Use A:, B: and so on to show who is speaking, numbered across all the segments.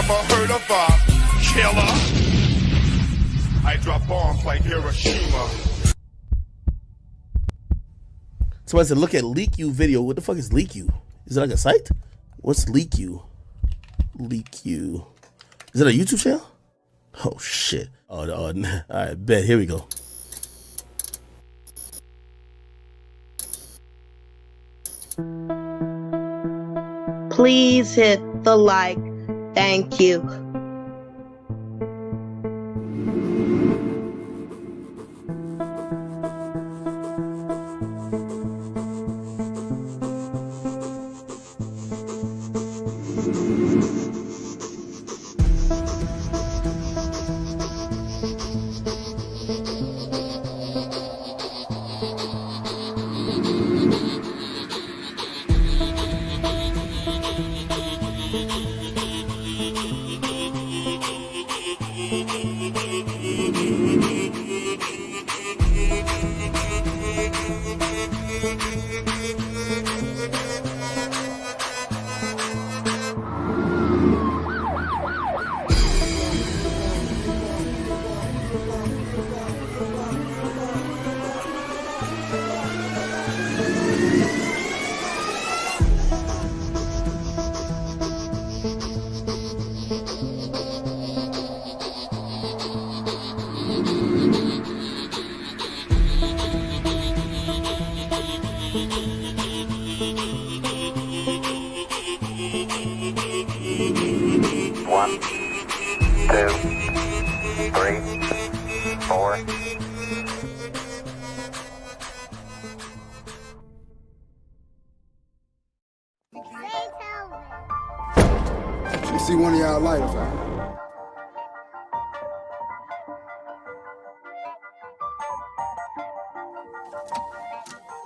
A: never heard of a killer? I drop bombs like Hiroshima.
B: Somebody said, look at LeakYou video. What the fuck is LeakYou? Is it like a site? What's LeakYou? LeakYou. Is it a YouTube channel? Oh, shit. Oh, all right, bet. Here we go.
C: Please hit the like. Thank you.
D: One, two, three, four.
E: You see one of y'all lighter, fam.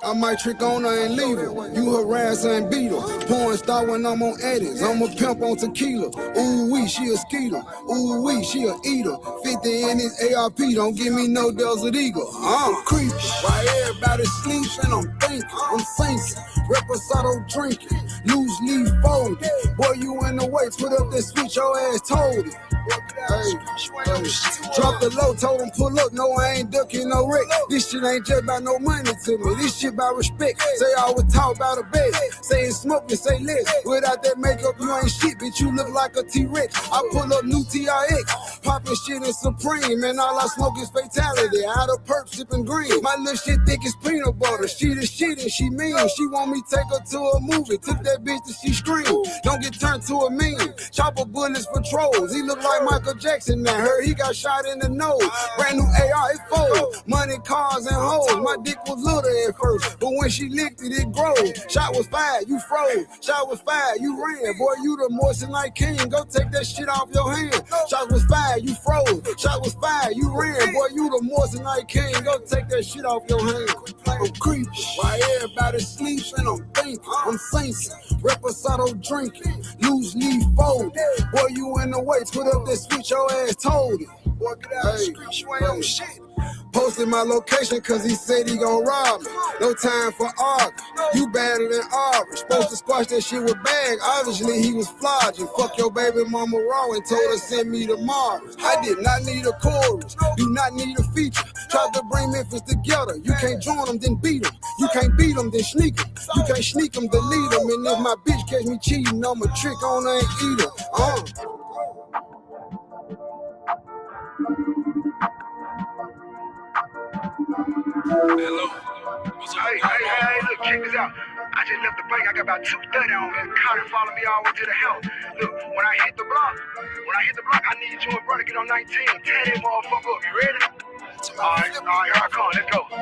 E: I might trick on her and leave her. You harass her and beat her. Porn star when I'm on edits. I'm a pimp on tequila. Ooh wee, she a skeeter. Ooh wee, she a eater. 50 in this ARP, don't give me no Desert Eagle. I'm creepy. While everybody sleeps and I'm thinking. I'm thinking. Reposado drinking. Loose leaf folded. Boy, you in the way. Put up that switch, your ass told it. Hey, drop the low, told him pull up. No, I ain't ducking no wreck. This shit ain't just about no money to me. This shit about respect. Say I was talk about a bed. Saying smoke and say less. Without that makeup, you ain't shit, bitch. You look like a T-Rex. I pull up new TRX. Popping shit is supreme. And all I smoke is fatality. Out of perp, sipping green. My little shit thick as peanut butter. She the shit and she mean. She want me take her to a movie. Took that bitch till she scream. Don't get turned to a meme. Chopper bullets for trolls. He look like Michael Jackson now. Heard he got shot in the nose. Brand new AR, it fold. Money, cars, and hoes. My dick was little at first, but when she licked it, it grows. Shot was fired, you froze. Shot was fired, you ran. Boy, you the moissanite king. Go take that shit off your hand. Shot was fired, you froze. Shot was fired, you ran. Boy, you the moissanite king. Go take that shit off your hand. I'm creepy. While everybody sleeps and I'm thinking. I'm thinking. Reposado drinking. Loose leaf folded. Boy, you in the way. Put up that switch, your ass told it. Boy, get out the street, you ain't on shit. Posted my location cause he said he gon' rob me. No time for arguing. You better than Aubrey. Supposed to squash that shit with bag. Obviously he was flogging. Fuck your baby mama raw and told her send me to Mars. I did not need a chorus. Do not need a feature. Tried to bring Memphis together. You can't join them, then beat them. You can't beat them, then sneak them. You can't sneak them, delete them. And if my bitch catch me cheating, I'm a trick on her and eat her.
F: Hello. Hey, look, check this out. I just left the bank. I got about 230 on me. Car and follow me all the way to the house. Look, when I hit the block, I need you and brother get on 19. Tear that motherfucker up. You ready? All right, here I come.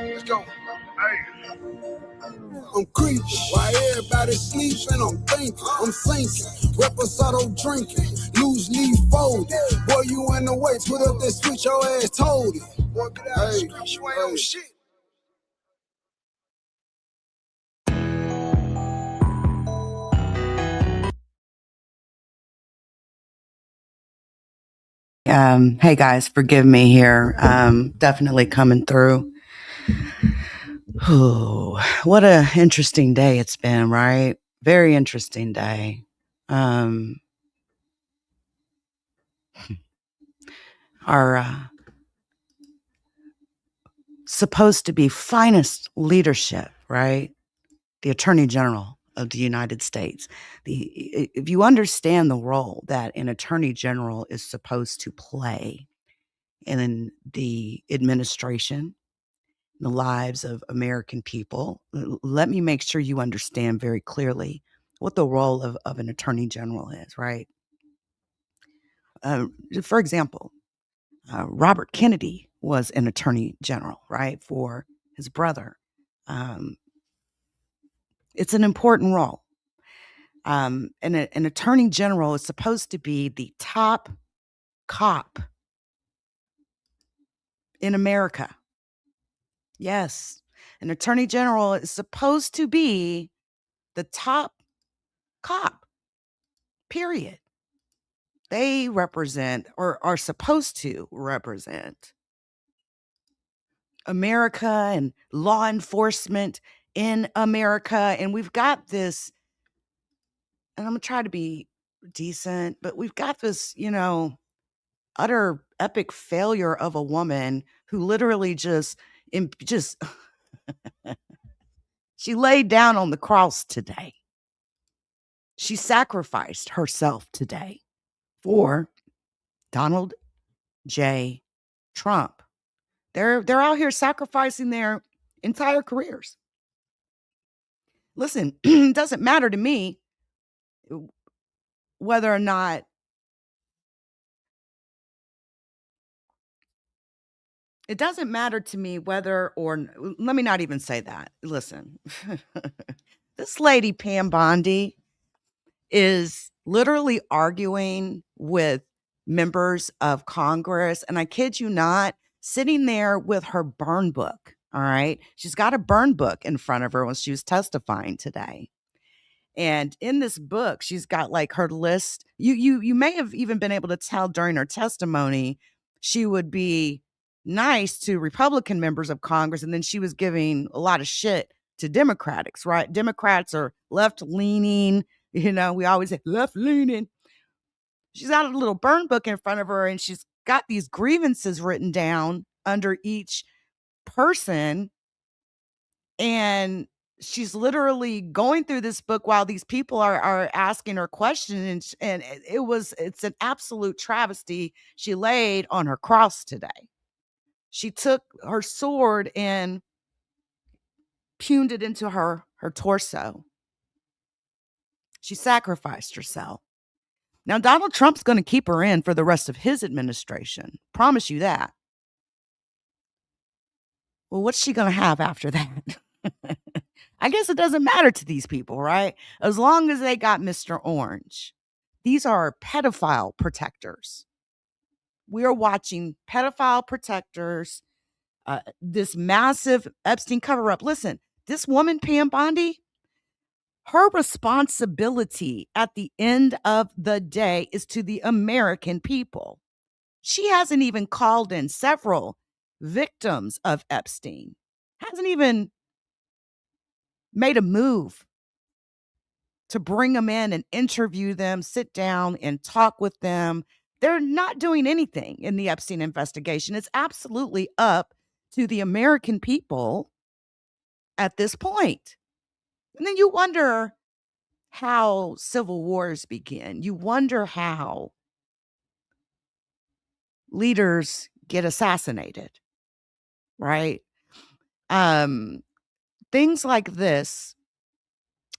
F: Let's go. Hey.
E: I'm creepy. While everybody sleeps and I'm thinking. I'm thinking. Reposado drinking. Loose leaf folded. Boy, you in the way. Put up that switch, your ass told it. Boy, get out the street. You ain't on shit.
G: Hey guys, forgive me here. Definitely coming through. Ooh, what a interesting day it's been, right? Very interesting day. our supposed to be finest leadership, right? The Attorney General of the United States. If you understand the role that an Attorney General is supposed to play in the administration, the lives of American people, let me make sure you understand very clearly what the role of an Attorney General is, right? For example, Robert Kennedy was an Attorney General, right, for his brother. It's an important role. And an Attorney General is supposed to be the top cop in America. Yes, an Attorney General is supposed to be the top cop, period. They represent, or are supposed to represent, America and law enforcement in America. And we've got this, and I'm going to try to be decent, but we've got this, utter epic failure of a woman who literally just she laid down on the cross today. She sacrificed herself today for Donald J. Trump. They're out here sacrificing their entire careers. Listen, it doesn't matter to me whether or not let me not even say that. Listen, this lady, Pam Bondi, is literally arguing with members of Congress. And I kid you not, sitting there with her burn book. All right. She's got a burn book in front of her when she was testifying today. And in this book, she's got like her list. You may have even been able to tell during her testimony, she would be nice to Republican members of Congress. And then she was giving a lot of shit to Democrats, right? Democrats are left leaning. We always say left leaning. She's got a little burn book in front of her, and she's got these grievances written down under each person. And she's literally going through this book while these people are asking her questions. And it's an absolute travesty. She laid on her cross today. She took her sword and puned it into her torso. She sacrificed herself. Now, Donald Trump's going to keep her in for the rest of his administration. Promise you that. Well, what's she going to have after that? I guess it doesn't matter to these people, right? As long as they got Mr. Orange. These are pedophile protectors. We are watching pedophile protectors, this massive Epstein cover-up. Listen, this woman, Pam Bondi, her responsibility at the end of the day is to the American people. She hasn't even called in several victims of Epstein, hasn't even made a move to bring them in and interview them, sit down and talk with them. They're not doing anything in the Epstein investigation. It's absolutely up to the American people at this point. And then you wonder how civil wars begin. You wonder how leaders get assassinated, right? Things like this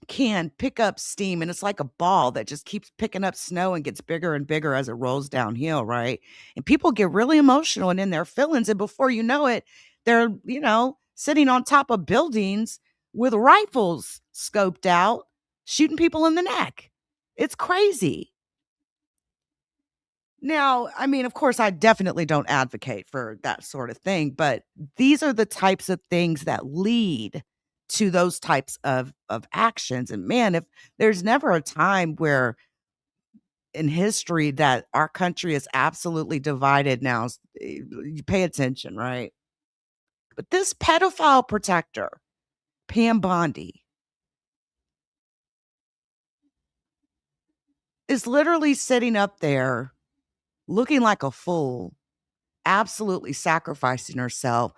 G: can pick up steam, and it's like a ball that just keeps picking up snow and gets bigger and bigger as it rolls downhill, right? And people get really emotional and in their feelings, and before you know it, they're, sitting on top of buildings with rifles scoped out, shooting people in the neck. It's crazy. Now, I mean, of course, I definitely don't advocate for that sort of thing, but these are the types of things that lead to those types of actions. And man, if there's never a time where in history that our country is absolutely divided now, you pay attention, right? But this pedophile protector, Pam Bondi, is literally sitting up there looking like a fool, absolutely sacrificing herself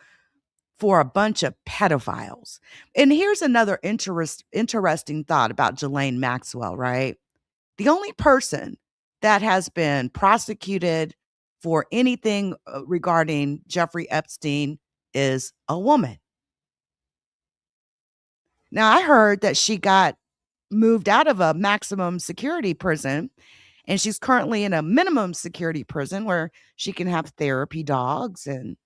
G: for a bunch of pedophiles. And here's another interesting thought about Ghislaine Maxwell, right? The only person that has been prosecuted for anything regarding Jeffrey Epstein is a woman. Now, I heard that she got moved out of a maximum security prison, and she's currently in a minimum security prison where she can have therapy dogs and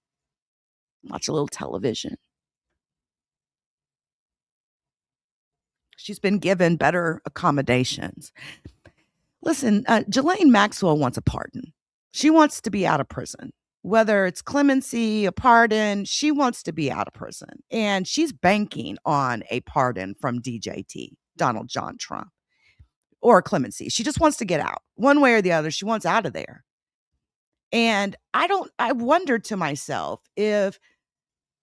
G: watch a little television. She's been given better accommodations. Listen, Ghislaine Maxwell wants a pardon. She wants to be out of prison. Whether it's clemency, a pardon, she wants to be out of prison. And she's banking on a pardon from DJT, Donald John Trump, or clemency. She just wants to get out. One way or the other, she wants out of there. And I wondered to myself if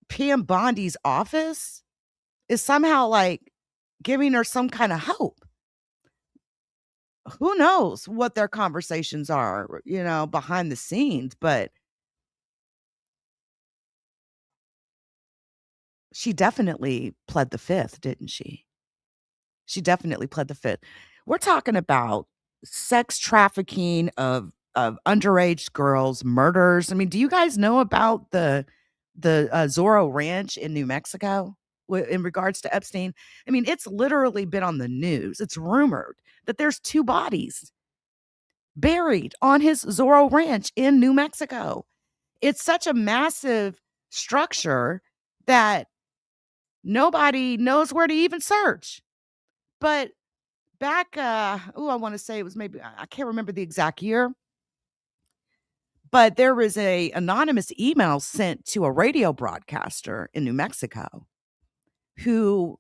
G: PM Bondi's office is somehow like giving her some kind of hope. Who knows what their conversations are, behind the scenes, but she definitely pled the fifth, didn't she? She definitely pled the fifth. We're talking about sex trafficking of underage girls, murders. I mean, do you guys know about the Zorro Ranch in New Mexico in regards to Epstein? I mean, it's literally been on the news. It's rumored that there's 2 bodies buried on his Zorro Ranch in New Mexico. It's such a massive structure that nobody knows where to even search. But back, I want to say it was maybe, I can't remember the exact year, but there was a anonymous email sent to a radio broadcaster in New Mexico who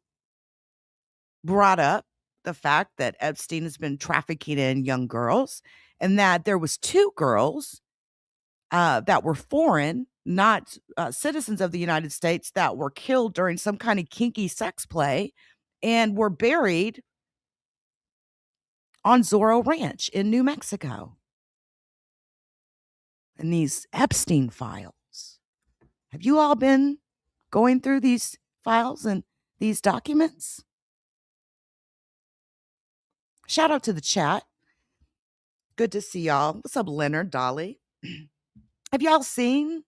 G: brought up the fact that Epstein has been trafficking in young girls and that there was 2 girls that were foreign, not citizens of the United States, that were killed during some kind of kinky sex play and were buried on Zorro Ranch in New Mexico. And these Epstein files. Have you all been going through these files and these documents? Shout out to the chat. Good to see y'all. What's up, Leonard, Dolly? Have y'all seen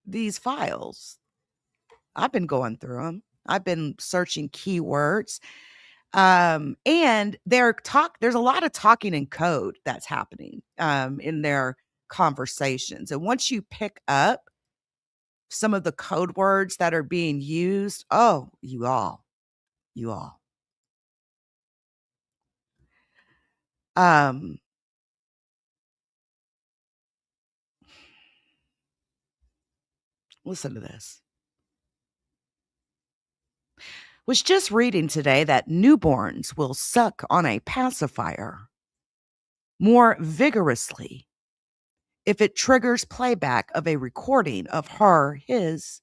G: these files? I've been going through them. I've been searching keywords. And there's a lot of talking in code that's happening in their conversations. And once you pick up some of the code words that are being used, oh, you all. Listen to this. Was just reading today that newborns will suck on a pacifier more vigorously if it triggers playback of a recording of his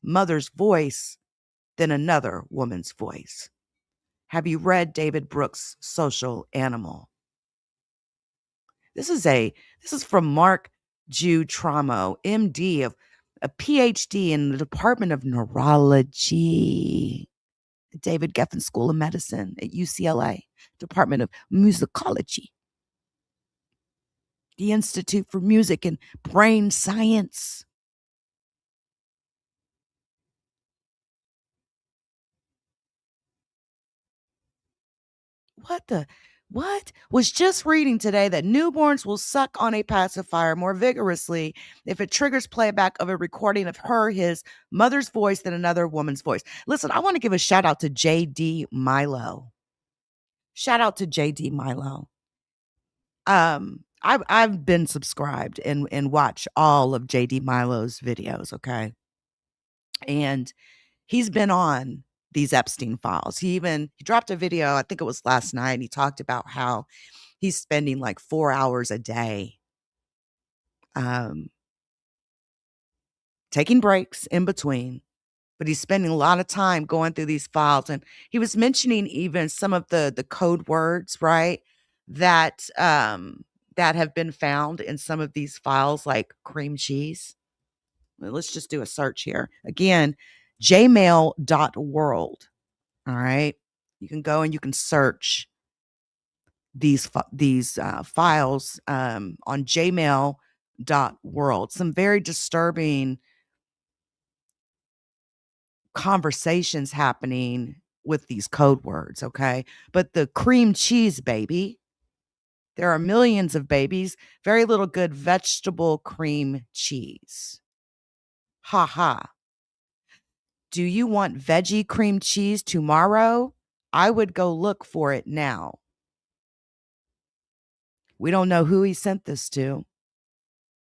G: mother's voice than another woman's voice. Have you read David Brooks' Social Animal? This is from Mark Jude Tramo, MD, of a PhD in the Department of Neurology, David Geffen School of Medicine at UCLA, Department of Musicology, the Institute for Music and Brain Science. What? Was just reading today that newborns will suck on a pacifier more vigorously if it triggers playback of a recording of his mother's voice than another woman's voice. Listen, I want to give a shout out to JD Milo. Shout out to JD Milo. I've been subscribed and watch all of JD Milo's videos, okay? And he's been on these Epstein files. He dropped a video, I think it was last night, and he talked about how he's spending like 4 hours a day taking breaks in between, but he's spending a lot of time going through these files. And he was mentioning even some of the code words, right, that that have been found in some of these files, like cream cheese. Well, let's just do a search here. Again, jmail.world. All right. You can go and you can search these files on jmail.world. Some very disturbing conversations happening with these code words, okay? But the cream cheese baby, there are millions of babies, very little good vegetable cream cheese. Ha ha. Do you want veggie cream cheese tomorrow? I would go look for it now. We don't know who he sent this to.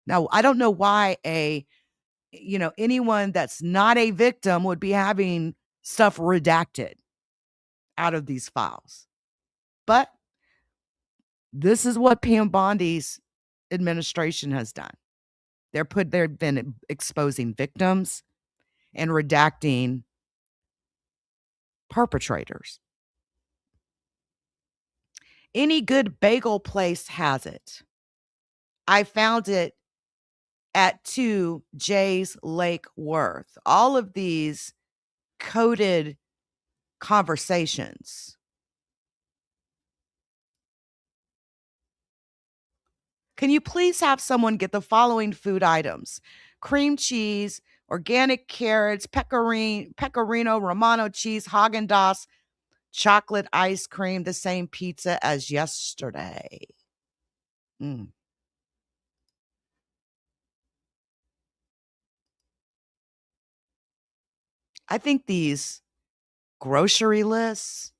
G: Now, I don't know why anyone that's not a victim would be having stuff redacted out of these files. But this is what Pam Bondi's administration has done. They've been exposing victims and redacting perpetrators. Any good bagel place has it. I found it at 2 Jay's Lake Worth. All of these coded conversations. Can you please have someone get the following food items? Cream cheese, organic carrots, pecorino romano cheese, Haagen-Dazs, chocolate ice cream, the same pizza as yesterday. I think these grocery lists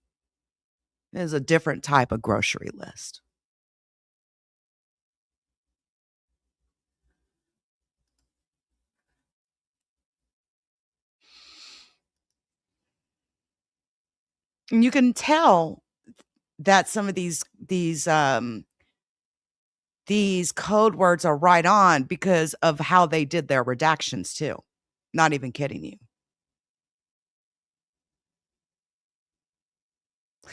G: is a different type of grocery list. And you can tell that some of these code words are right on because of how they did their redactions too. Not even kidding you.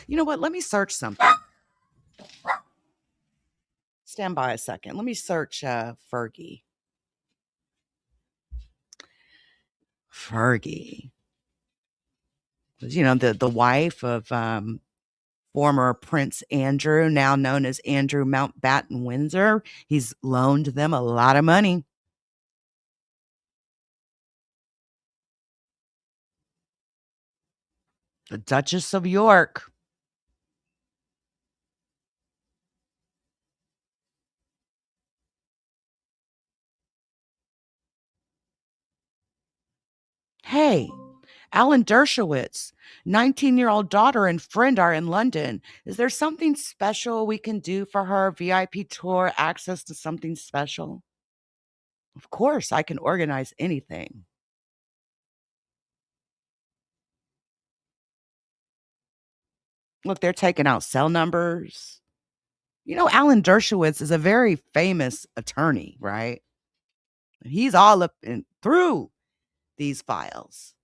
G: You know what? Let me search something. Stand by a second. Let me search Fergie. Fergie. The wife of former Prince Andrew, now known as Andrew Mountbatten Windsor. He's loaned them a lot of money. The Duchess of York. Hey, Alan Dershowitz, 19-year-old daughter and friend are in London. Is there something special we can do for her? VIP tour, access to something special? Of course, I can organize anything. Look, they're taking out cell numbers. Alan Dershowitz is a very famous attorney, right? He's all up and through these files.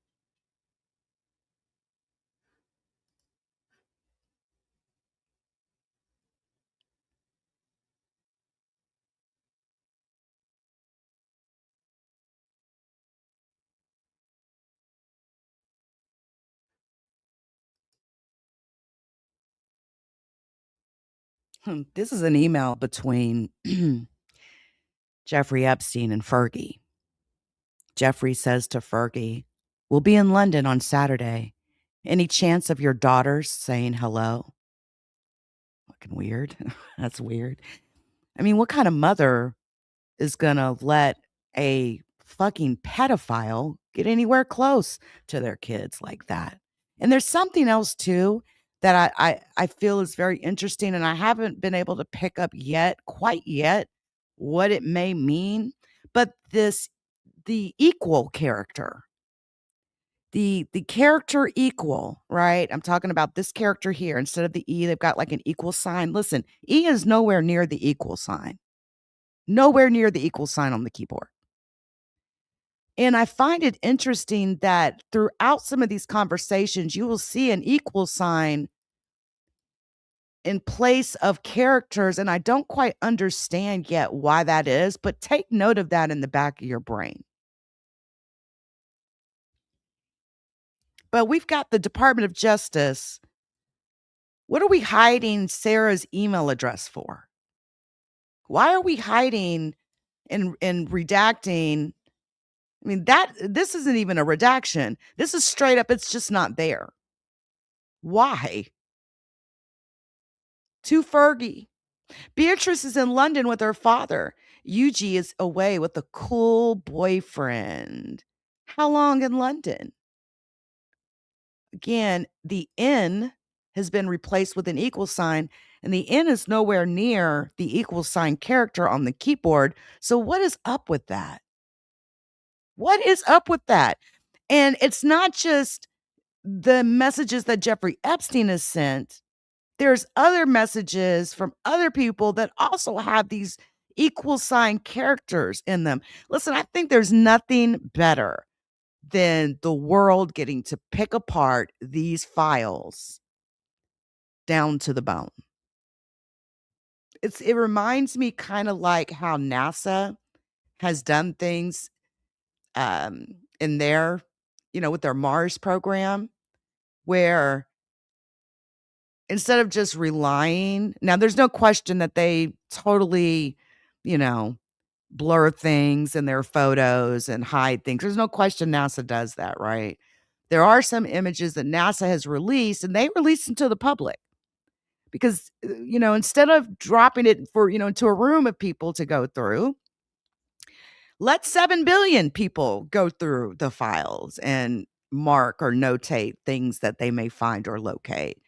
G: This is an email between Jeffrey Epstein and Fergie. Jeffrey says to Fergie, "We'll be in London on Saturday. Any chance of your daughters saying hello?" Fucking weird. That's weird. I mean, what kind of mother is gonna let a fucking pedophile get anywhere close to their kids like that? And there's something else too that I feel is very interesting, and I haven't been able to pick up quite yet, what it may mean. But the equal character, the character equal, right? I'm talking about this character here. Instead of the E, they've got like an equal sign. Listen, E is nowhere near the equal sign. Nowhere near the equal sign on the keyboard. And I find it interesting that throughout some of these conversations, you will see an equal sign in place of characters, and I don't quite understand yet why that is, but take note of that in the back of your brain. But we've got the Department of Justice. What are we hiding Sarah's email address for? Why are we hiding and redacting? I mean, this isn't even a redaction. This is straight up, it's just not there. Why? To Fergie. Beatrice is in London with her father. Yuji is away with a cool boyfriend. How long in London? Again, the N has been replaced with an equal sign, and the N is nowhere near the equal sign character on the keyboard. So what is up with that? What is up with that? And it's not just the messages that Jeffrey Epstein has sent. There's other messages from other people that also have these equal sign characters in them. Listen, I think there's nothing better than the world getting to pick apart these files down to the bone. It reminds me kind of like how NASA has done things in their, with their Mars program, where instead of just relying, now there's no question that they totally, blur things in their photos and hide things. There's no question NASA does that, right? There are some images that NASA has released, and they release them to the public because, instead of dropping it for, into a room of people to go through, let 7 billion people go through the files and mark or notate things that they may find or locate.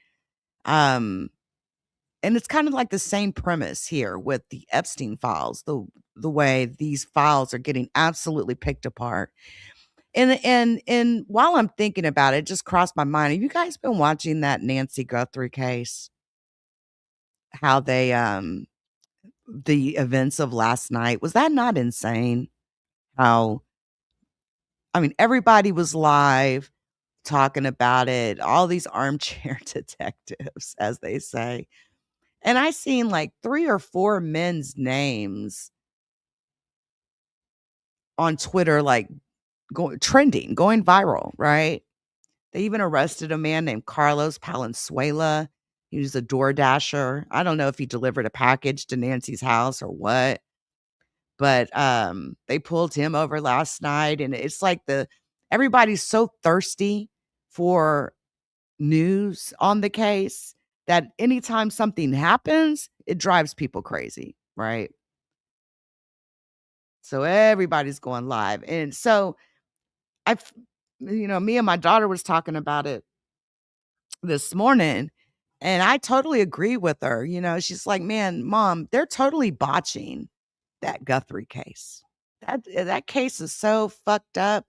G: And it's kind of like the same premise here with the Epstein files, the way these files are getting absolutely picked apart. And while I'm thinking about it, it just crossed my mind. Have you guys been watching that Nancy Guthrie case? How they the events of last night, was that not insane? How, I mean, everybody was live talking about it, all these armchair detectives, as they say. And I seen like 3 or 4 men's names on Twitter, like trending, going viral, right? They even arrested a man named Carlos Palenzuela. He was a door dasher. I don't know if he delivered a package to Nancy's house or what, but they pulled him over last night. And it's like everybody's so thirsty for news on the case that anytime something happens, it drives people crazy, right? So everybody's going live. And so me and my daughter was talking about it this morning, and I totally agree with her. She's like, man, Mom, they're totally botching that Guthrie case. That case is so fucked up.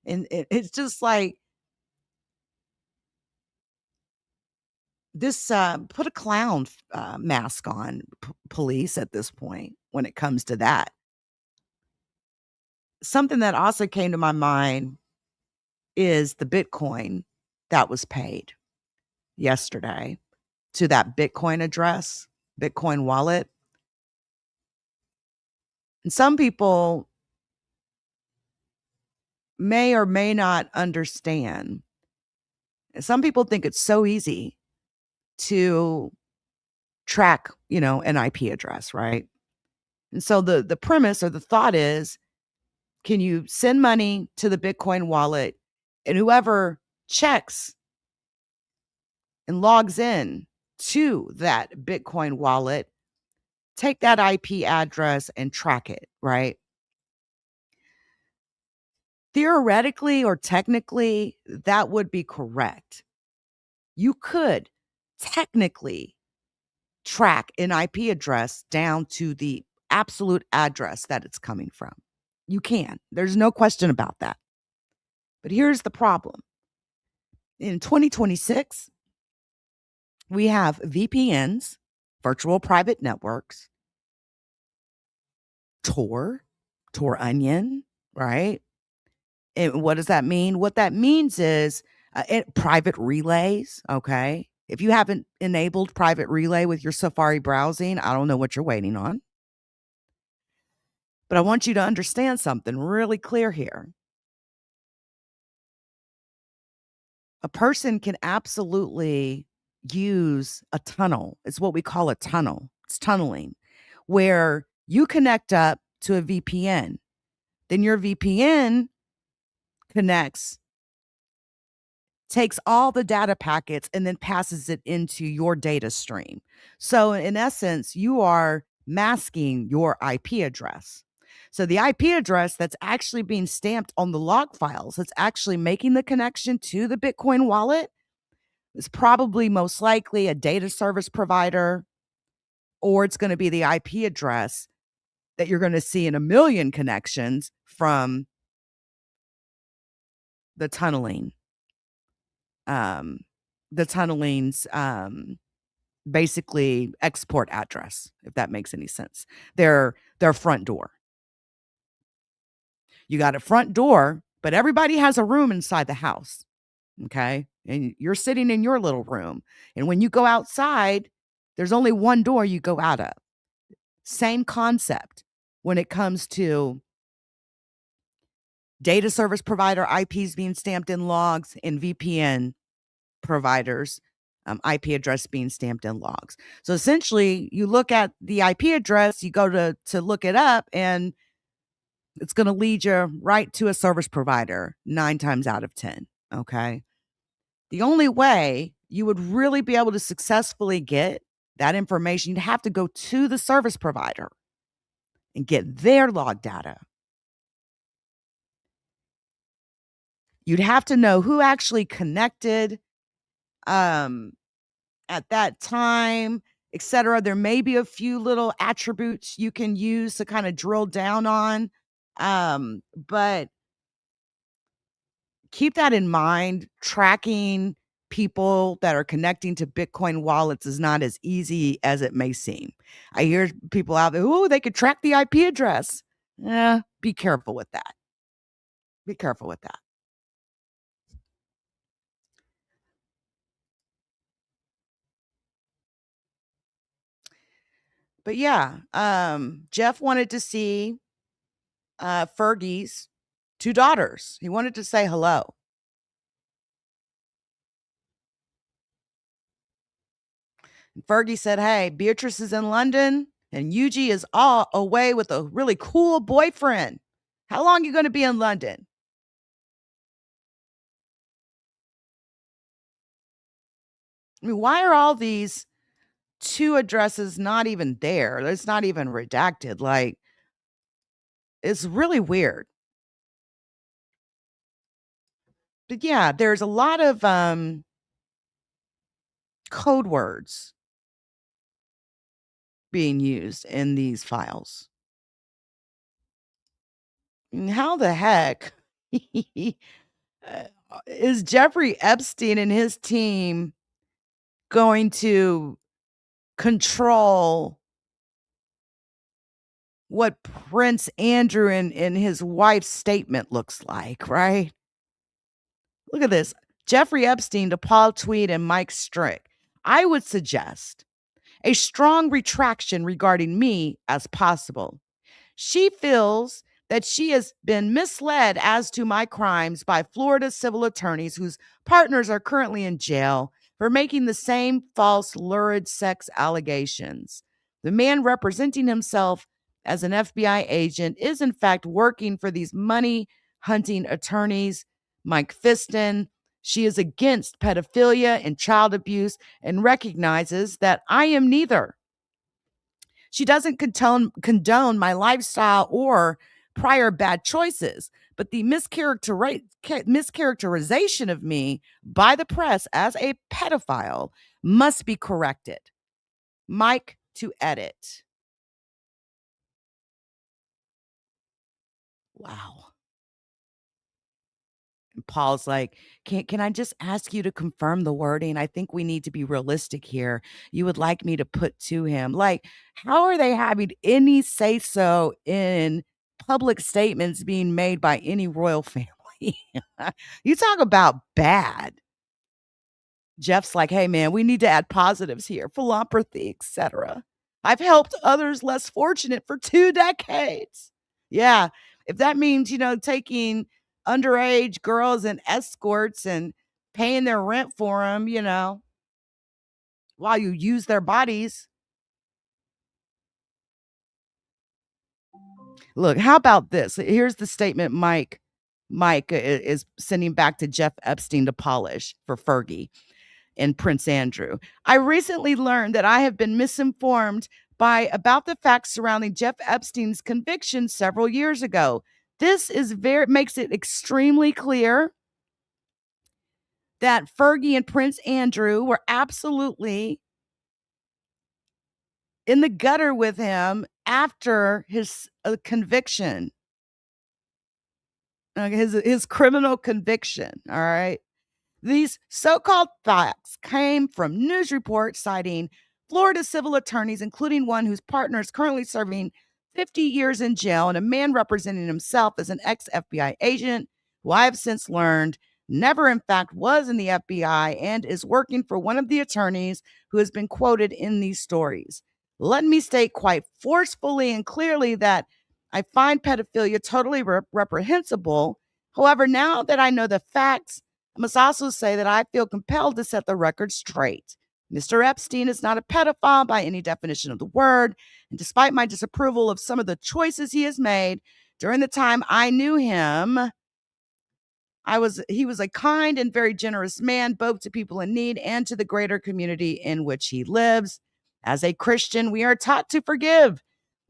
G: And it's just like, this put a clown mask on police at this point when it comes to that. Something that also came to my mind is the Bitcoin that was paid yesterday to that Bitcoin address, Bitcoin wallet. And some people may or may not understand. Some people think it's so easy to track, an IP address, right? And so the premise or the thought is, can you send money to the Bitcoin wallet, and whoever checks and logs in to that Bitcoin wallet, take that IP address and track it, right? Theoretically or technically, that would be correct. You could technically track an IP address down to the absolute address that it's coming from. You can. There's no question about that. But here's the problem. In 2026, we have VPNs, virtual private networks, Tor Onion, right? And what does that mean? What that means is private relays, okay? If you haven't enabled private relay with your Safari browsing, I don't know what you're waiting on. But I want you to understand something really clear here. A person can absolutely use a tunnel. It's what we call a tunnel. It's tunneling, where you connect up to a VPN. Then your VPN connects, takes all the data packets, and then passes it into your data stream. So in essence, you are masking your IP address. So the IP address that's actually being stamped on the log files, that's actually making the connection to the Bitcoin wallet, is probably most likely a data service provider, or it's going to be the IP address that you're going to see in a million connections from the tunneling. The tunneling's basically export address, if that makes any sense. Their front door. You got a front door, but everybody has a room inside the house. Okay? And you're sitting in your little room. And when you go outside, there's only one door you go out of. Same concept when it comes to data service provider IPs being stamped in logs and VPN providers IP address being stamped in logs. So essentially, you look at the IP address, you go to look it up, and it's going to lead you right to a service provider 9 times out of 10. Okay. The only way you would really be able to successfully get that information, you'd have to go to the service provider and get their log data. You'd have to know who actually connected at that time, etc. There may be a few little attributes you can use to kind of drill down on. But keep that in mind. Tracking people that are connecting to Bitcoin wallets is not as easy as it may seem. I hear people out there, oh, they could track the IP address. Be careful with that. Be careful with that. But yeah, Jeff wanted to see Fergie's 2 daughters. He wanted to say hello. Fergie said, hey, Beatrice is in London and Yuji is all away with a really cool boyfriend. How long are you going to be in London? I mean, why are all these 2 addresses not even there? It's not even redacted. Like, it's really weird. But yeah, there's a lot of code words being used in these files. And how the heck is Jeffrey Epstein and his team going to control what Prince Andrew and his wife's statement looks like, right? Look at this. Jeffrey Epstein to Paul Tweed and Mike Strick. I would suggest a strong retraction regarding me as possible. She feels that she has been misled as to my crimes by Florida civil attorneys whose partners are currently in jail for making the same false, lurid sex allegations. The man representing himself as an FBI agent is in fact working for these money hunting attorneys, Mike Fiston. She is against pedophilia and child abuse and recognizes that I am neither. She doesn't condone my lifestyle or prior bad choices, but the mischaracterization of me by the press as a pedophile must be corrected. Mike to edit. Wow. And Paul's like, can I just ask you to confirm the wording? I think we need to be realistic here. You would like me to put to him. Like, how are they having any say so in public statements being made by any royal family? You talk about bad. Jeff's like, hey, man, we need to add positives here, philanthropy, etc. I've helped others less fortunate for 2 decades. Yeah, if that means, taking underage girls and escorts and paying their rent for them, while you use their bodies. Look, how about this? Here's the statement Mike is sending back to Jeff Epstein to polish for Fergie and Prince Andrew. I recently learned that I have been misinformed about the facts surrounding Jeff Epstein's conviction several years ago. This makes it extremely clear that Fergie and Prince Andrew were absolutely in the gutter with him after his conviction, his criminal conviction. All right. These so-called facts came from news reports citing Florida civil attorneys, including one whose partner is currently serving 50 years in jail, and a man representing himself as an ex-FBI agent, who I have since learned never in fact was in the FBI and is working for one of the attorneys who has been quoted in these stories. Let me state quite forcefully and clearly that I find pedophilia totally reprehensible. However, now that I know the facts, I must also say that I feel compelled to set the record straight. Mr. Epstein is not a pedophile by any definition of the word, and despite my disapproval of some of the choices he has made during the time I knew him, he was a kind and very generous man, both to people in need and to the greater community in which he lives. As a Christian, we are taught to forgive.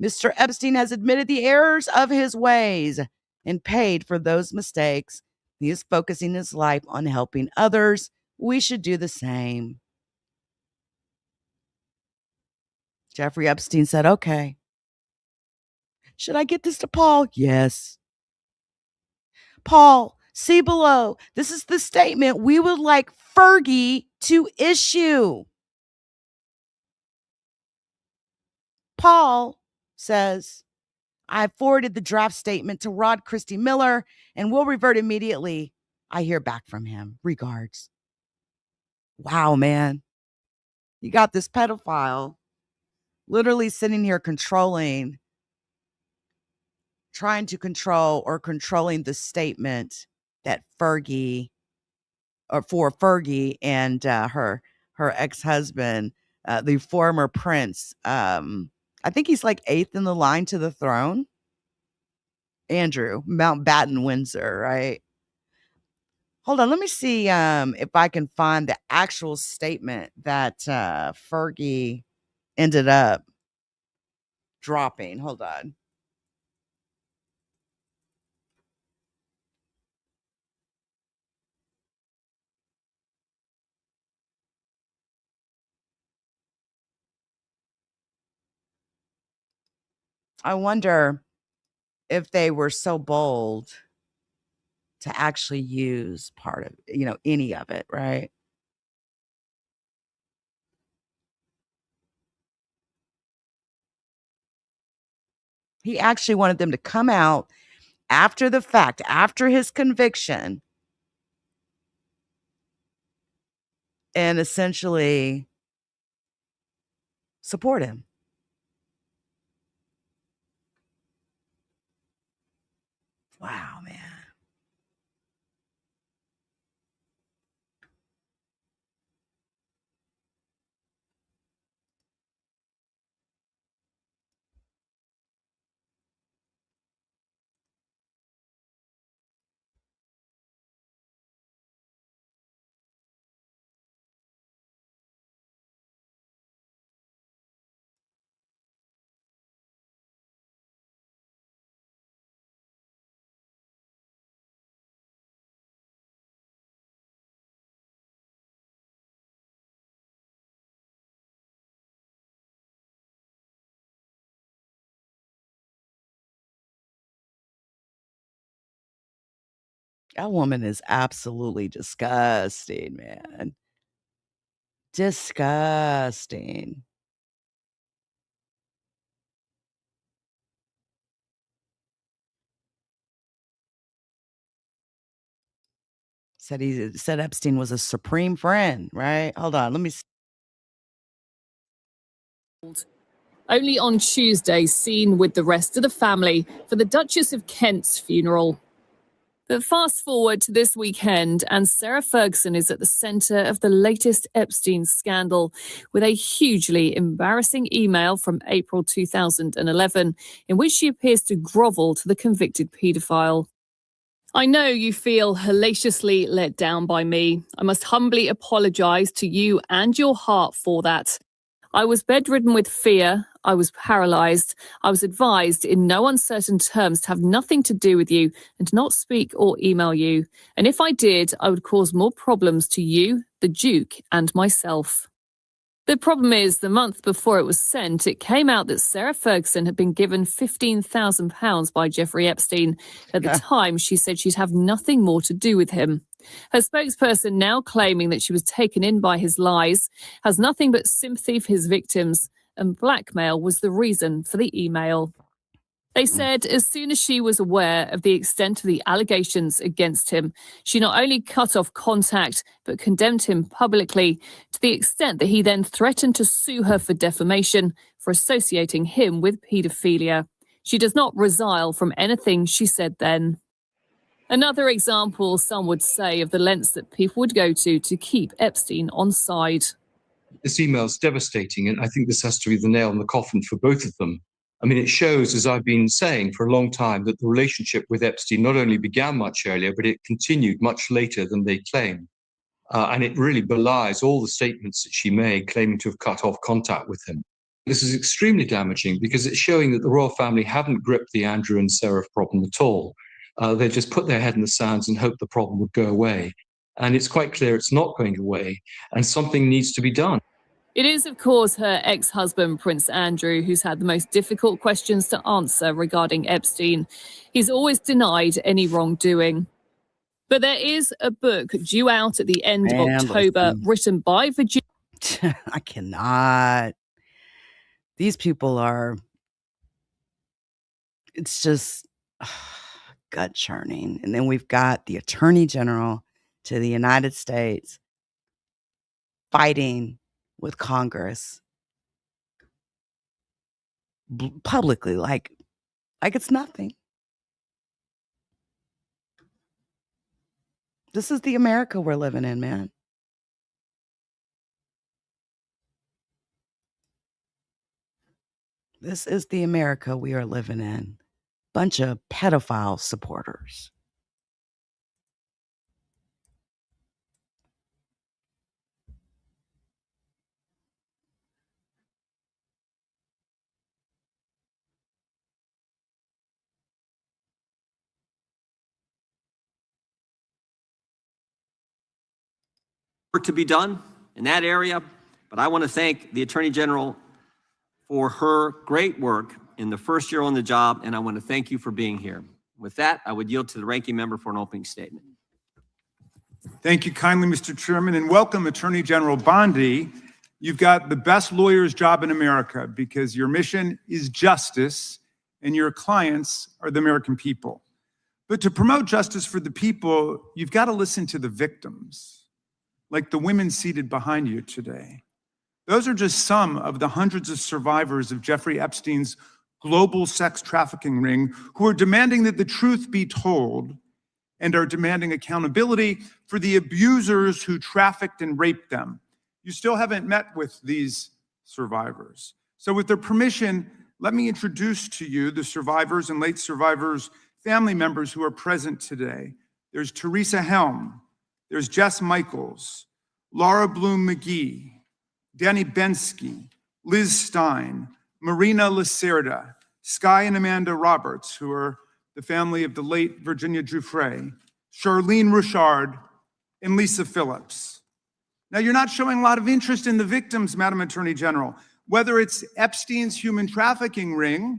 G: Mr. Epstein has admitted the errors of his ways and paid for those mistakes. He is focusing his life on helping others. We should do the same. Jeffrey Epstein said, okay. Should I get this to Paul? Yes. Paul, see below. This is the statement we would like Fergie to issue. Paul says, I forwarded the draft statement to Rod Christie Miller and will revert immediately. I hear back from him. Regards. Wow, man. You got this pedophile literally sitting here trying to control or controlling the statement that Fergie and her ex-husband, the former prince, I think he's like 8th in the line to the throne. Andrew, Mountbatten Windsor, right? Hold on, let me see if I can find the actual statement that Fergie ended up dropping. Hold on. I wonder if they were so bold to actually use part of, any of it, right? He actually wanted them to come out after the fact, after his conviction, and essentially support him. Wow, man. That woman is absolutely disgusting, man. Disgusting. Said Epstein was a supreme friend, right? Hold on, let me see.
H: Only on Tuesday seen with the rest of the family for the Duchess of Kent's funeral. But fast forward to this weekend, and Sarah Ferguson is at the centre of the latest Epstein scandal with a hugely embarrassing email from April 2011 in which she appears to grovel to the convicted paedophile. I know you feel hellaciously let down by me. I must humbly apologise to you and your heart for that. I was bedridden with fear. I was paralysed. I was advised in no uncertain terms to have nothing to do with you and to not speak or email you. And if I did, I would cause more problems to you, the Duke, and myself. The problem is, the month before it was sent, it came out that Sarah Ferguson had been given £15,000 by Jeffrey Epstein. At the time, she said she'd have nothing more to do with him. Her spokesperson, now claiming that she was taken in by his lies, has nothing but sympathy for his victims, and blackmail was the reason for the email. They said as soon as she was aware of the extent of the allegations against him, she not only cut off contact, but condemned him publicly to the extent that he then threatened to sue her for defamation for associating him with paedophilia. She does not resile from anything she said then. Another example, some would say, of the lengths that people would go to keep Epstein on side.
I: This email is devastating, and I think this has to be the nail in the coffin for both of them. I mean, it shows, as I've been saying for a long time, that the relationship with Epstein not only began much earlier, but it continued much later than they claim. And it really belies all the statements that she made, claiming to have cut off contact with him. This is extremely damaging because it's showing that the royal family haven't gripped the Andrew and Sarah problem at all. They just put their head in the sands and hoped the problem would go away. And it's quite clear it's not going away, and something needs to be done.
H: It is, of course, her ex-husband, Prince Andrew, who's had the most difficult questions to answer regarding Epstein. He's always denied any wrongdoing. But there is a book due out at the end of October, written by Virginia.
G: I cannot. These people are, it's just gut churning. And then we've got the Attorney General to the United States fighting with Congress publicly, like it's nothing. This is the America we're living in, man. This is the America we are living in. Bunch of pedophile supporters.
J: Work to be done in that area, but I want to thank the Attorney General for her great work in the first year on the job, and I want to thank you for being here. With that, I would yield to the ranking member for an opening statement.
F: Thank you kindly, Mr. Chairman, and welcome, Attorney General Bondi. You've got the best lawyer's job in America because your mission is justice and your clients are the American people. But to promote justice for the people, you've got to listen to the victims, like the women seated behind you today. Those are just some of the hundreds of survivors of Jeffrey Epstein's global sex trafficking ring who are demanding that the truth be told and are demanding accountability for the abusers who trafficked and raped them. You still haven't met with these survivors. So with their permission, let me introduce to you the survivors and late survivors' family members who are present today. There's Teresa Helm, there's Jess Michaels, Laura Bloom McGee, Danny Bensky, Liz Stein, Marina Lacerda, Sky and Amanda Roberts, who are the family of the late Virginia Giuffre, Charlene Richard, and Lisa Phillips. Now, you're not showing a lot of interest in the victims, Madam Attorney General, whether it's Epstein's human trafficking ring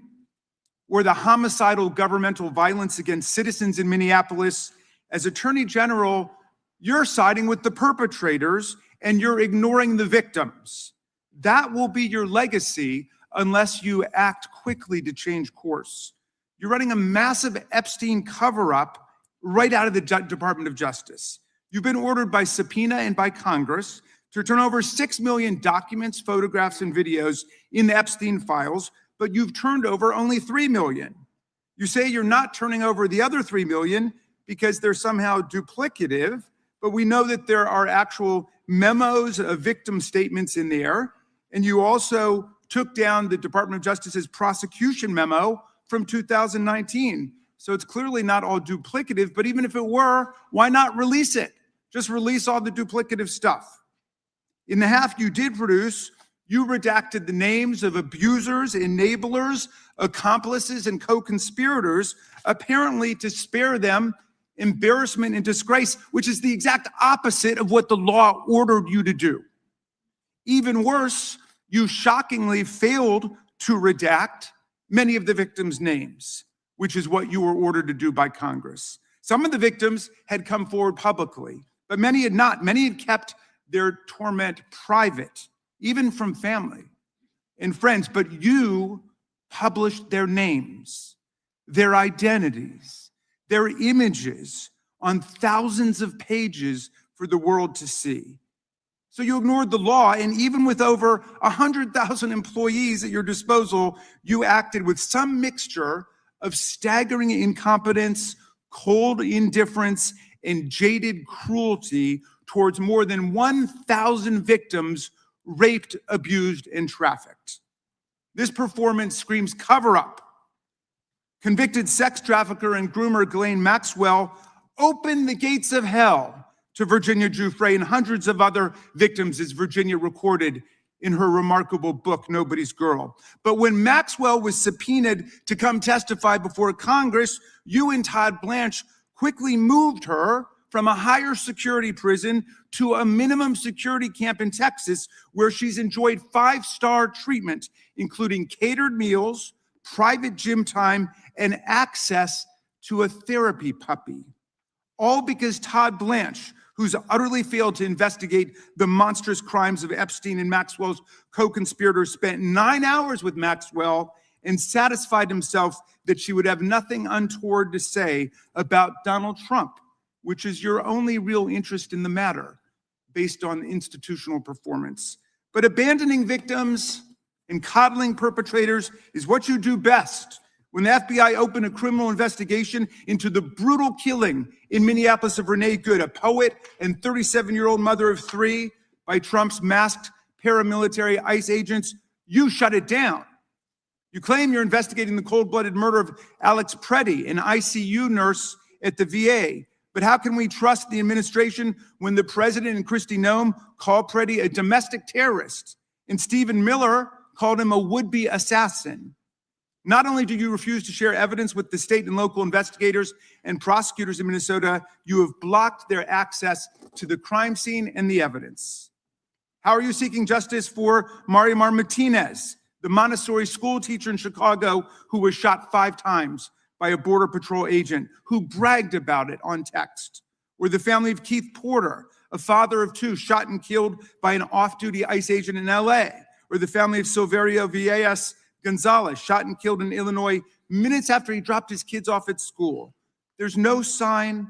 F: or the homicidal governmental violence against citizens in Minneapolis. As Attorney General, you're siding with the perpetrators and you're ignoring the victims. That will be your legacy unless you act quickly to change course. You're running a massive Epstein cover-up right out of the Department of Justice.
K: You've been ordered by subpoena and by Congress to turn over 6 million documents, photographs, and videos in the Epstein files, but you've turned over only 3 million. You say you're not turning over the other 3 million because they're somehow duplicative, but we know that there are actual memos of victim statements in there. And you also took down the Department of Justice's prosecution memo from 2019. So it's clearly not all duplicative, but even if it were, why not release it? Just release all the duplicative stuff. In the half you did produce, you redacted the names of abusers, enablers, accomplices, and co-conspirators, apparently to spare them embarrassment and disgrace, which is the exact opposite of what the law ordered you to do. Even worse, you shockingly failed to redact many of the victims' names, which is what you were ordered to do by Congress. Some of the victims had come forward publicly, but many had not. Many had kept their torment private, even from family and friends, but you published their names, their identities, their images on thousands of pages for the world to see. So you ignored the law, and even with over 100,000 employees at your disposal, you acted with some mixture of staggering incompetence, cold indifference, and jaded cruelty towards more than 1,000 victims raped, abused, and trafficked. This performance screams cover-up. Convicted sex trafficker and groomer Ghislaine Maxwell opened the gates of hell to Virginia Giuffre and hundreds of other victims, as Virginia recorded in her remarkable book, Nobody's Girl. But when Maxwell was subpoenaed to come testify before Congress, you and Todd Blanche quickly moved her from a higher security prison to a minimum security camp in Texas, where she's enjoyed 5-star treatment, including catered meals, private gym time, and access to a therapy puppy. All because Todd Blanche, who's utterly failed to investigate the monstrous crimes of Epstein and Maxwell's co-conspirators, spent 9 hours with Maxwell and satisfied himself that she would have nothing untoward to say about Donald Trump, which is your only real interest in the matter, based on institutional performance. But abandoning victims and coddling perpetrators is what you do best. When the FBI opened a criminal investigation into the brutal killing in Minneapolis of Renee Good, a poet and 37-year-old mother of 3, by Trump's masked paramilitary ICE agents, you shut it down. You claim you're investigating the cold-blooded murder of Alex Preddy, an ICU nurse at the VA. But how can we trust the administration when the president and Kristi Noem called Preddy a domestic terrorist and Stephen Miller called him a would-be assassin? Not only do you refuse to share evidence with the state and local investigators and prosecutors in Minnesota, you have blocked their access to the crime scene and the evidence. How are you seeking justice for Marimar Martinez, the Montessori school teacher in Chicago who was shot 5 times by a Border Patrol agent who bragged about it on text? Or the family of Keith Porter, a father of 2 shot and killed by an off-duty ICE agent in LA? Or the family of Silverio Villegas Gonzalez, shot and killed in Illinois minutes after he dropped his kids off at school? There's no sign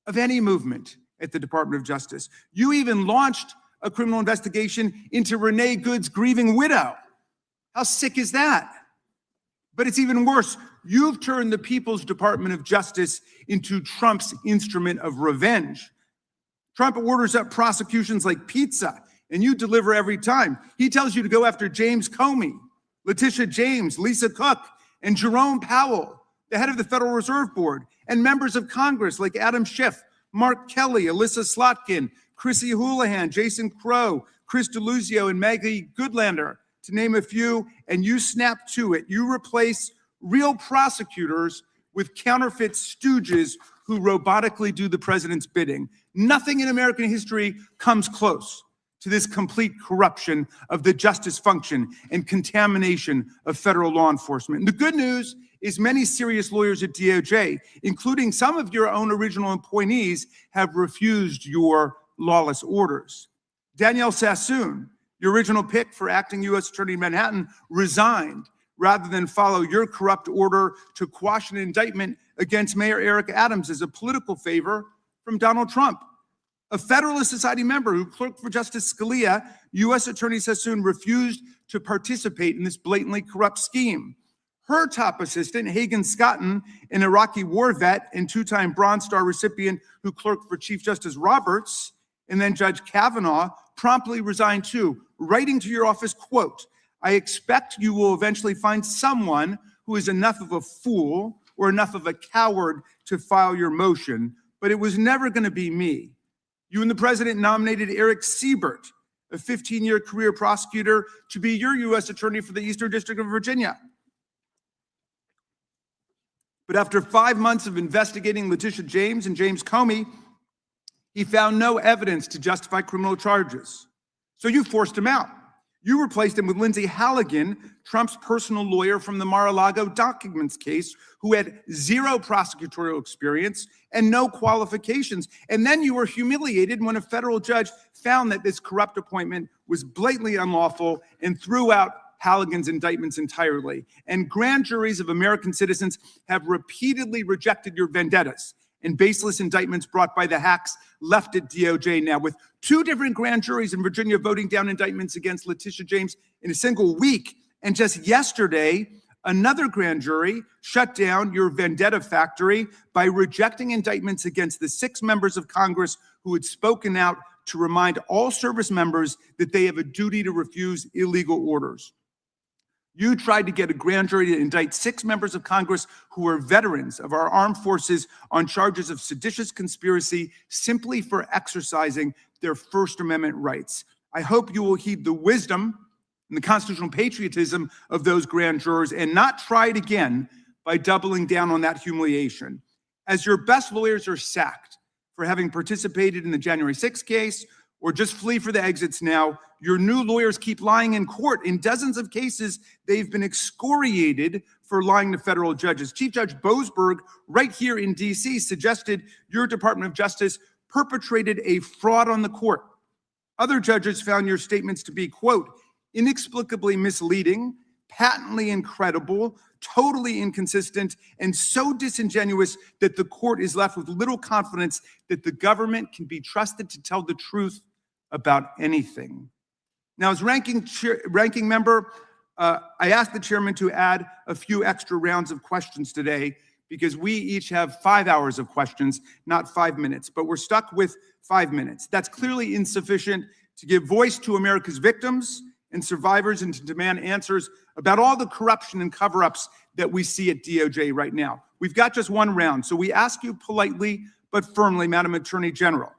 K: of any movement at the Department of Justice. You even launched a criminal investigation into Renee Good's grieving widow. How sick is that? But it's even worse. You've turned the People's Department of Justice into Trump's instrument of revenge. Trump orders up prosecutions like pizza, and you deliver every time. He tells you to go after James Comey, Letitia James, Lisa Cook, and Jerome Powell, the head of the Federal Reserve Board, and members of Congress like Adam Schiff, Mark Kelly, Alyssa Slotkin, Chrissy Houlihan, Jason Crow, Chris DeLuzio, and Maggie Goodlander, to name a few, and you snap to it. You replace real prosecutors with counterfeit stooges who robotically do the president's bidding. Nothing in American history comes close to this complete corruption of the justice function and contamination of federal law enforcement. And the good news is many serious lawyers at DOJ, including some of your own original appointees, have refused your lawless orders. Danielle Sassoon, your original pick for acting U.S. Attorney in Manhattan, resigned rather than follow your corrupt order to quash an indictment against Mayor Eric Adams as a political favor from Donald Trump. A Federalist Society member who clerked for Justice Scalia, U.S. Attorney Sassoon, refused to participate in this blatantly corrupt scheme. Her top assistant, Hagen Scotton, an Iraqi war vet and two-time Bronze Star recipient who clerked for Chief Justice Roberts, and then Judge Kavanaugh, promptly resigned too, writing to your office, quote, "I expect you will eventually find someone who is enough of a fool or enough of a coward to file your motion, but it was never going to be me." You and the president nominated Eric Siebert, a 15-year career prosecutor, to be your U.S. attorney for the Eastern District of Virginia. But after 5 months of investigating Letitia James and James Comey, he found no evidence to justify criminal charges. So you forced him out. You replaced him with Lindsay Halligan, Trump's personal lawyer from the Mar-a-Lago documents case, who had zero prosecutorial experience and no qualifications. And then you were humiliated when a federal judge found that this corrupt appointment was blatantly unlawful and threw out Halligan's indictments entirely. And grand juries of American citizens have repeatedly rejected your vendettas and baseless indictments brought by the hacks left at DOJ now, with 2 different grand juries in Virginia voting down indictments against Letitia James in a single week. And just yesterday, another grand jury shut down your vendetta factory by rejecting indictments against the 6 members of Congress who had spoken out to remind all service members that they have a duty to refuse illegal orders. You tried to get a grand jury to indict 6 members of Congress who are veterans of our armed forces on charges of seditious conspiracy simply for exercising their First Amendment rights. I hope you will heed the wisdom and the constitutional patriotism of those grand jurors and not try it again by doubling down on that humiliation. As your best lawyers are sacked for having participated in the January 6th case or just flee for the exits now, your new lawyers keep lying in court. In dozens of cases, they've been excoriated for lying to federal judges. Chief Judge Boasberg, right here in D.C., suggested your Department of Justice perpetrated a fraud on the court. Other judges found your statements to be, quote, inexplicably misleading, patently incredible, totally inconsistent, and so disingenuous that the court is left with little confidence that the government can be trusted to tell the truth about anything. Now, as ranking member, I asked the chairman to add a few extra rounds of questions today because we each have 5 hours of questions, not 5 minutes, but we're stuck with 5 minutes. That's clearly insufficient to give voice to America's victims and survivors and to demand answers about all the corruption and cover-ups that we see at DOJ right now. We've got just 1 round, so we ask you politely but firmly, Madam Attorney General,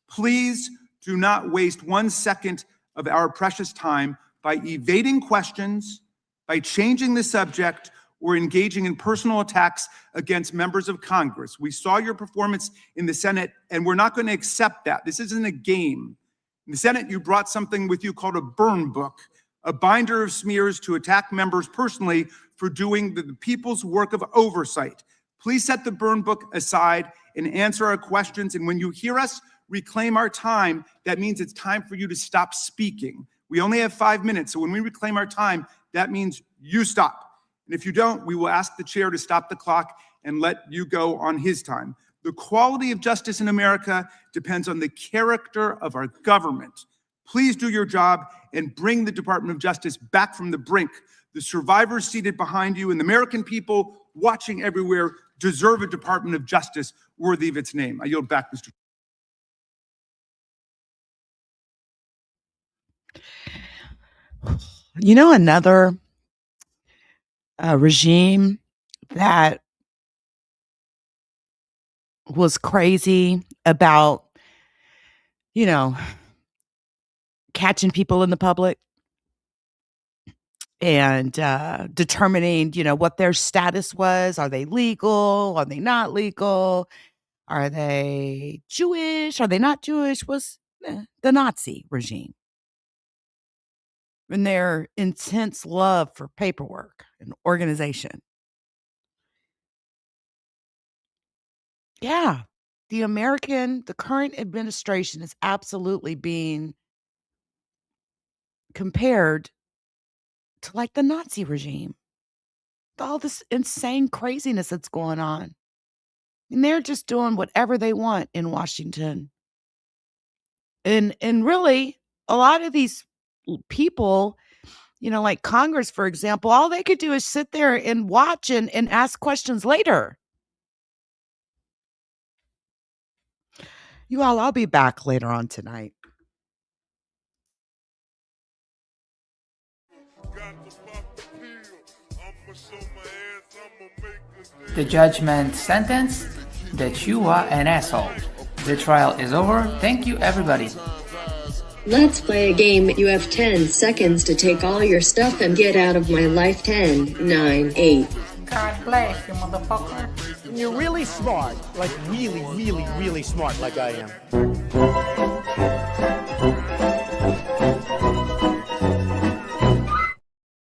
K: please do not waste 1 second of our precious time by evading questions, by changing the subject, or engaging in personal attacks against members of Congress. We saw your performance in the Senate, and we're not going to accept that. This isn't a game. In the Senate, you brought something with you called a burn book, a binder of smears to attack members personally for doing the people's work of oversight. Please set the burn book aside and answer our questions. And when you hear us reclaim our time, that means it's time for you to stop speaking. We only have 5 minutes, so when we reclaim our time, that means you stop. And if you don't, we will ask the chair to stop the clock and let you go on his time. The quality of justice in America depends on the character of our government. Please do your job and bring the Department of Justice back from the brink. The survivors seated behind you and the American people watching everywhere deserve a Department of Justice worthy of its name. I yield back, Mr.
G: You know, another regime that was crazy about, catching people in the public and determining, what their status was. Are they legal? Are they not legal? Are they Jewish? Are they not Jewish? Was the Nazi regime. And their intense love for paperwork and organization. Yeah, the current administration is absolutely being compared to like the Nazi regime. All this insane craziness that's going on. And they're just doing whatever they want in Washington. And really, a lot of these people, like Congress, for example, all they could do is sit there and watch and ask questions later. You all, I'll be back later on tonight.
L: The judgment sentence that you are an asshole. The trial is over. Thank you, everybody.
M: Let's play a game. You have 10 seconds to take all your stuff and get out of my life. 10, 9, 8.
L: God bless you, motherfucker.
N: You're really smart. Like really, really, really smart like I am.